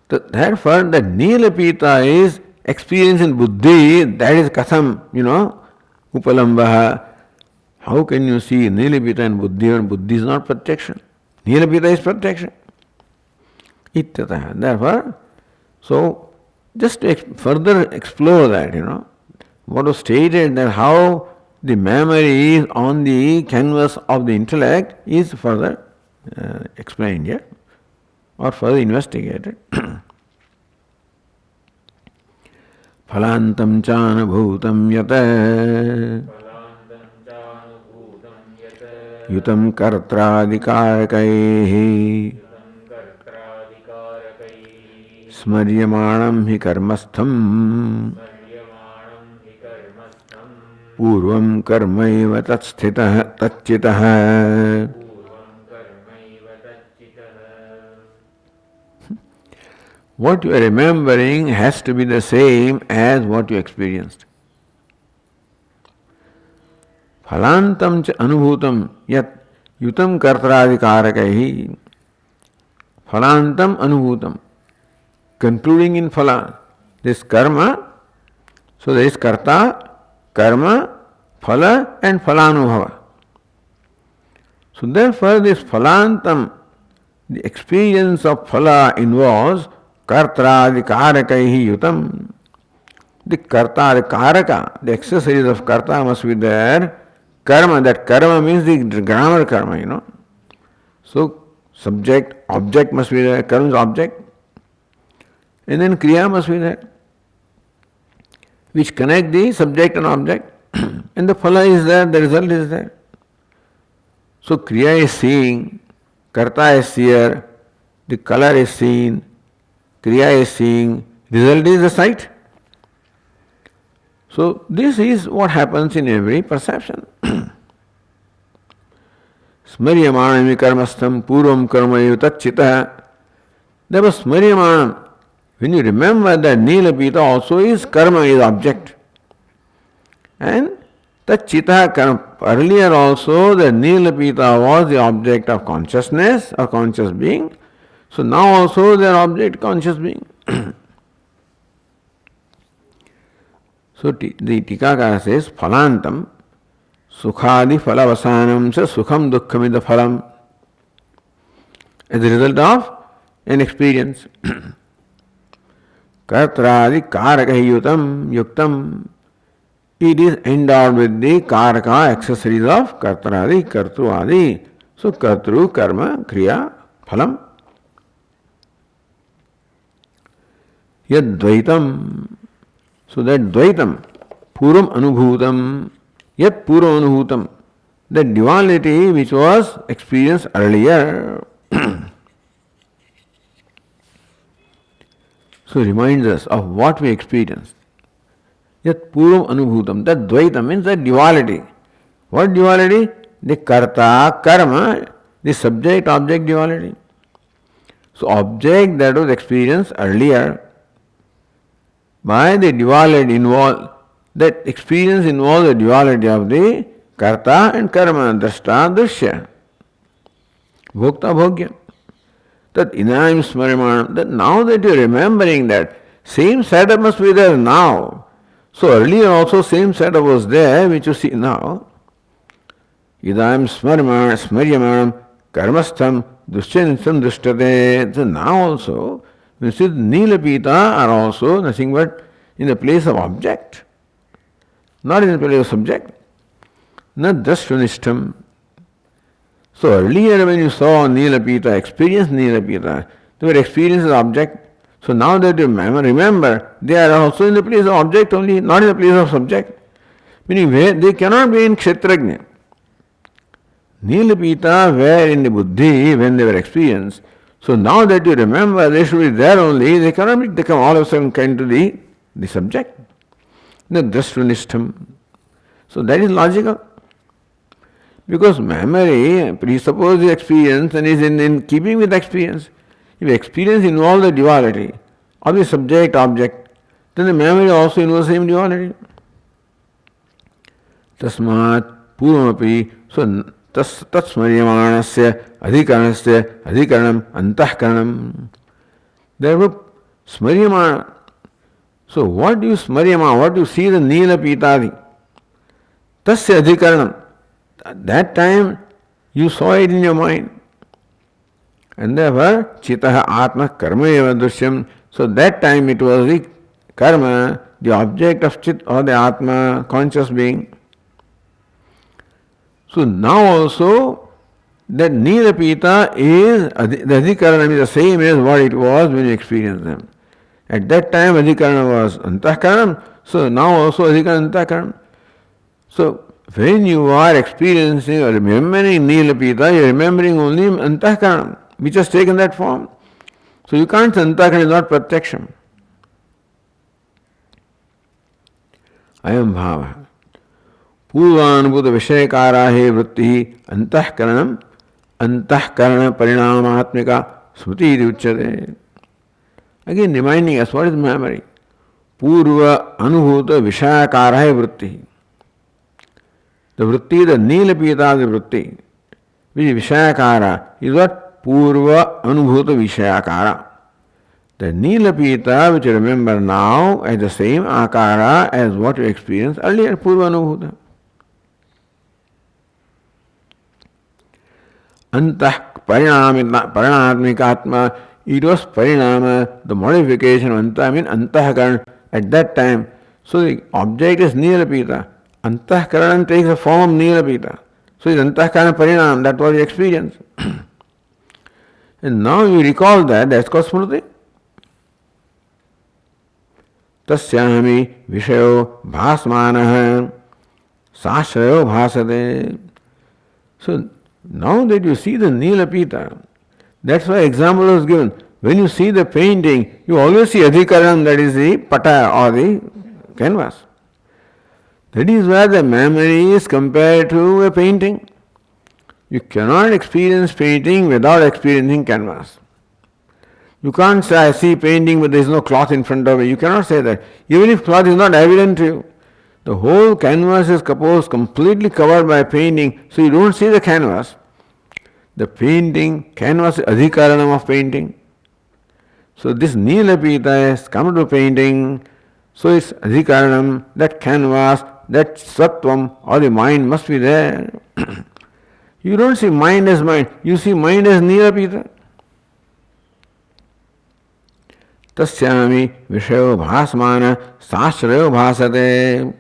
Therefore, the nilapita is experience in buddhi, that is katham, upalambha. How can you see nilapita and buddhi when buddhi is not pratyaksha? Nilapita is pratyaksha. Ityatah. Therefore, so just to further explore that, what was stated that how the memory is on the canvas of the intellect is further explained here or further investigated. Phalantam chanubhutam yata yutam kartraadikarakaihi smaryamanam hi karmastham purvam karmaiva tatstitah tatchitah. What you are remembering has to be the same as what you experienced. Phalantam cha anubhutam yat yutam kartraadikarakaihi. Phalantam anubhutam. Concluding in phala. This karma, so there is karta, karma, phala and phalanubhava. So therefore this phalantam, the experience of phala involves kartraadikarakaihi yutam. The karta, the karaka, the accessories of karta must be there. Karma, that karma means the grammar karma, So subject, object must be there, karma is object. And then kriya must be there, which connect the subject and object. And the phala is there, the result is there. So kriya is seeing, karta is seer, the color is seen, kriya is seeing, result is the sight. So this is what happens in every perception. Smaryamanam karmastham purvam karmayu tatchitah. There was smaryamanam. When you remember that nilapita also is karma, is object. And tatchitah karma. Earlier also the nilapita was the object of consciousness or conscious being. So now also they are object conscious being. So the Tikakara says, phalantam, sukhadi phalavasanam sa sukham dukhamida phalam. as a result of an experience. Kartradi karakayutam yuktam. It is endowed with the karaka accessories of kartradi, kartuadi. So kartru, karma, kriya, phalam. Yad dvaitam. So that dvaitam, puram anubhutam, yat puram anubhutam, the duality which was experienced earlier. So reminds us of what we experienced. Yat puram anubhutam, that dvaita means that duality. What duality? The karta, karma, the subject-object duality. So object that was experienced earlier by the duality involved, that experience involves the duality of the karta and karma, drashta, drishya, bhokta, bhogya. That inayam smarimanam, that now that you are remembering that, same setup must be there now. So earlier also same setup was there, which you see now. Idayam smaryamanam karmastham dushyanisam dushyate. So now also, you see, Nilapita are also nothing but in the place of object, not in the place of subject. Not drashyanishtam. So earlier when you saw Nilapita, experienced Nilapita, they were experienced as object. So now that you remember, they are also in the place of object only, not in the place of subject. Meaning they cannot be in kshetrajna. Nilapita were in the buddhi when they were experienced. So now that you remember, they should be there only, they cannot become all of a sudden kind to the subject. The drashyanishtam. So that is logical. Because memory presupposes the experience and is in keeping with experience. If experience involves the duality of the subject object, then the memory also involves the same duality. Tasmat purvamapi, so tatsmaryamanasya adhikaranasya adhikaranam antahkaranam. Therefore, smaryamana. So what do you smaryamana? What do you see the nilapitadi? Tasya adhikaranam. At that time, you saw it in your mind. And therefore, chitaha atma karma eva dushyam. So that time it was the karma, the object of chit or the atma, conscious being. So now also, that nilapita is, the adhikaranam is the same as what it was when you experienced them. At that time, adhikaranam was antahkaranam. So now also adhikaranam antahkaranam. So when you are experiencing or remembering Nilapita, you are remembering only Antahkaranam, which has taken that form. So you can't say Antahkaranam is not Pratyaksham. Ayam bhava. Purvanubhuta vishayakara he vritti Antahkaranam Antahkarana parinamatmika smriti uchyate. Again reminding us what is memory. Purva anubhuta vishayakara he vritti. The vritti, the nilapita, the vritti, which is vishayakara, is what? Purva anubhuta vishayakara. The nilapita, which you remember now, as the same akara as what you experienced earlier, purva anubhuta. Antah parinatmikatma, it was parinama, the modification of anta, I mean antahkaran at that time. So the object is nilapita. Antahkaran takes the form of nilapita. So it's antahkarana parinam, that was the experience. And now you recall that, that's called smriti. Tasyami vishayo bhasmanah sashrayo bhasate. So now that you see the nilapita, that's why example was given. When you see the painting, you always see adhikaran, that is the pata or the canvas. That is where the memory is compared to a painting. You cannot experience painting without experiencing canvas. You can't say, I see painting but there is no cloth in front of me. You cannot say that. Even if cloth is not evident to you. The whole canvas is supposed completely covered by painting, so you don't see the canvas. The painting, canvas is adhikaranam of painting. So this nilapita has come to painting, so it's adhikaranam, that canvas, that sattvam or the mind must be there. You don't see mind as mind, you see mind as nilapita. Tasyami Vishayo Bhasmana Sashrayo Bhasate.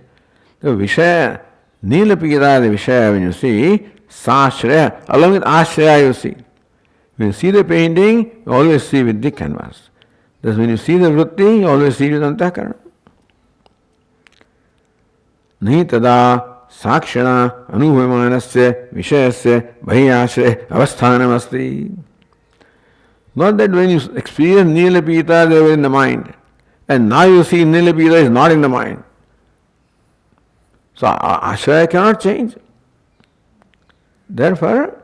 The Vishaya, Nilapita, the Vishaya, when you see, Sashraya, along with Ashraya you see. When you see the painting, you always see with the canvas. Thus when you see the vritti, you always see with Antahkarana. Nahi tada sakshana anubhamanasya vishayasya bhaiyasya avasthanam asti. Not that when you experience Nilapita, they were in the mind. And now you see Nilapita is not in the mind. So Ashraya cannot change. Therefore,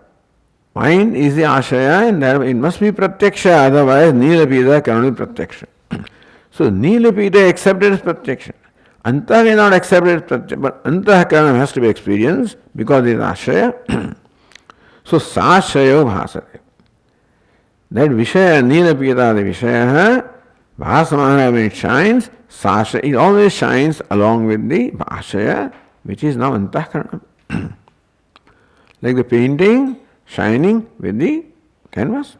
mind is the Ashraya and it must be Pratyaksha, otherwise Nilapita cannot be Pratyaksha. So Nilapita accepted as Pratyaksha. Antah cannot accept it as Pratyaksha, but Antahkarana has to be experienced because it is Ashraya. So Sashrayo Bhasate. That Vishaya, Nilapita, the Vishaya, Bhasamana, when it shines, Sashra, it always shines along with the Ashraya, which is now Antahkarana. Like the painting shining with the canvas.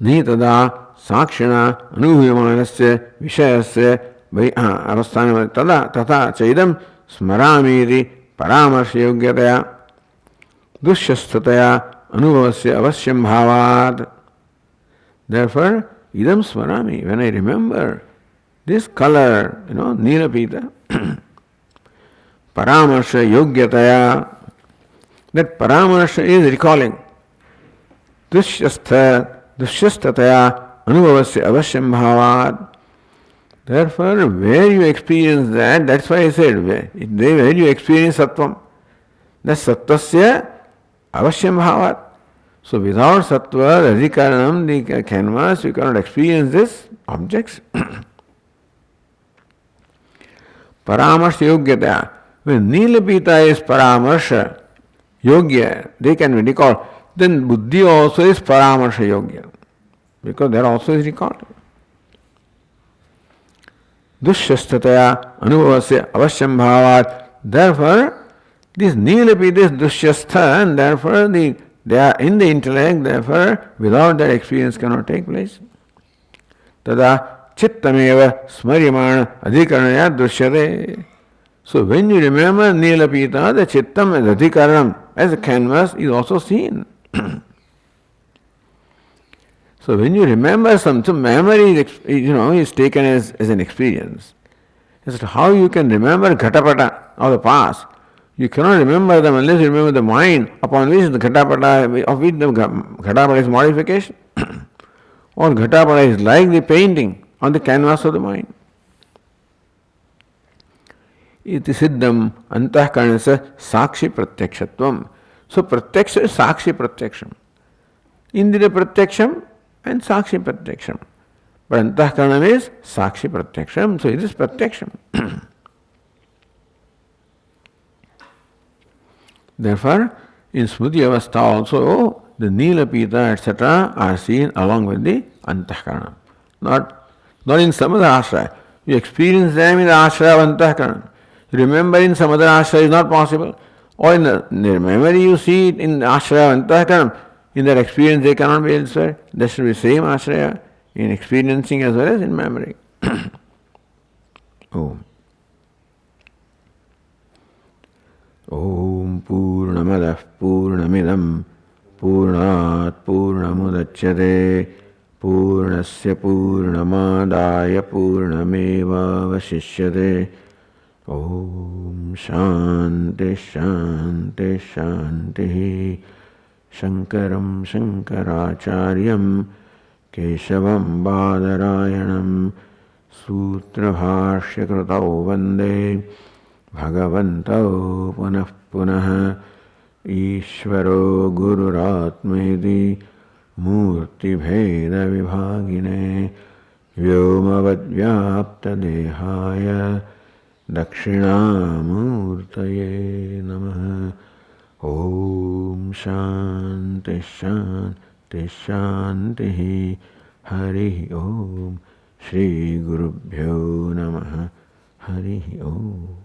Nitada Sakshana Anubhayamanasya Vishayasya Avasthanam Tada Tata Chaidam Smaramiri Paramarsha Yogyataya Dushyasthataya Anubhavasya Avasyam Bhavad. Therefore, idam smarami, when I remember this color, Nilapita, Paramarsha Yogyataya, that Paramarsha is recalling. Dushyasthataya Anubhavasya Avasyam Bhavad. Therefore, where you experience that, that's why I said, where you experience Sattvam, that's Sattvasya Avasyam Bhavad. So without sattva, the adhikaranam, the canvas, you cannot experience these objects. Paramarsha yogyata. When Nilapita is paramarsha yogya, they can be recalled. Then buddhi also is paramarsha yogya, because there also is recalled. Dushyasthataya anubhavasya avasyam bhavat. Therefore, this Nilapita is dushyastha, and therefore they are in the intellect, therefore without that experience cannot take place. Tada chittameva smaryamana adhikaranaya drishyate. So when you remember Nilapita, the chittam as adhikaranam, as a canvas, is also seen. So when you remember something, memory is taken as an experience. As to how you can remember Ghatapata of the past. You cannot remember them unless you remember the mind upon which the Ghatapata, of which the Ghatapata is modification. Or Ghatapata is like the painting on the canvas of the mind. Iti siddham antahkaranasa sakshi pratyakshatvam. So pratyaksha is sakshi pratyaksham. Indriya pratyaksham and sakshi pratyaksham. But antahkaranam is sakshi pratyaksham. So it is pratyaksham. Therefore, in Smriti Avastha also, the Nilapita, etc. are seen along with the Antahkarana. Not in Samadha Ashraya. You experience them in the Ashraya of Antahkarana. Remember in Samadha Ashraya is not possible. Or in the memory you see it in the Ashraya of Antahkarana. In their experience they cannot be elsewhere. There should be same Ashraya in experiencing as well as in memory. Om. Om Purnamadah Purnamidam Purnat Purnamudachyate Purnasya Purnamadaya Purnameva Vasishyate. Om Shanti Shanti Shanti. Shankaram Shankaracharyam Keshavam Badarayanam Sutra Bhashya Kritau Vande Bhagavanto Punah Punah Ishvaro Gururatmedi Murti Bheda Vibhagine Vyomavad Vyapta Dehaya Dakshinamurtaye Namaha. Om Shanti Shanti Shanti. Hari Om. Shri Gurubhyo Namaha. Hari Om.